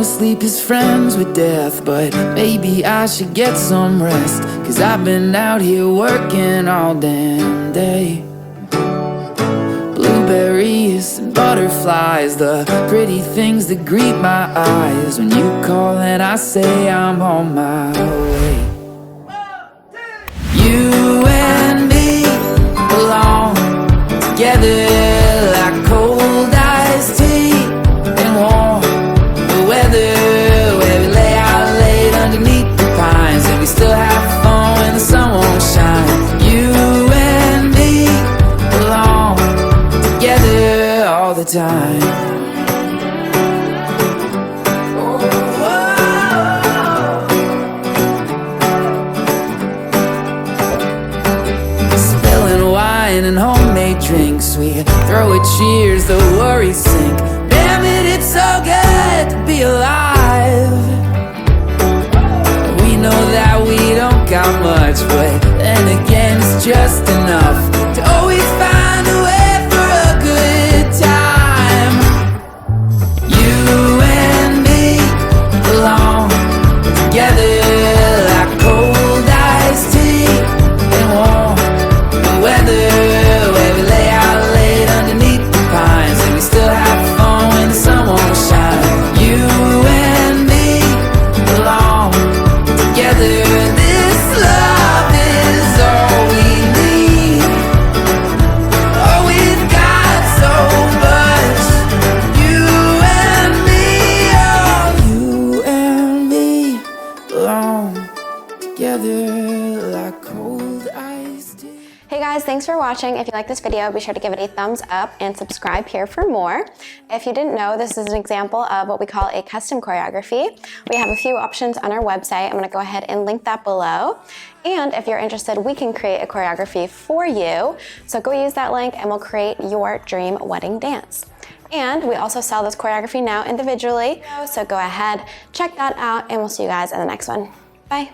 know sleep is friends with death, but maybe I should get some rest, 'cause I've been out here working all damn day. Blueberries and butterflies, the pretty things that greet my eyes when you call and I say I'm on my way. You and me belong together like cold iced tea and warm weather, where we lay out late underneath the pines and we still have fun when the sun won't shine. You and me belong together all the time. And homemade drinks, we throw a cheers, the worries sink. Damn it, it's so good to be alive. We know that we don't got much, but then again it's just enough to always find a way for a good time. You and me belong together like cold iced tea and warm weather, where we lay out late underneath the pines and we still have fun when the sun won't shine. You and me belong together. This love is all we need. Oh, we've got so much. You and me, oh, you and me belong together like cold iced tea. Hey guys, thanks for watching. If you like this video, be sure to give it a thumbs up and subscribe here for more. If you didn't know, this is an example of what we call a custom choreography. We have a few options on our website. I'm gonna go ahead and link that below. And if you're interested, we can create a choreography for you. So go use that link and we'll create your dream wedding dance. And we also sell this choreography now individually. So go ahead, check that out, and we'll see you guys in the next one. Bye.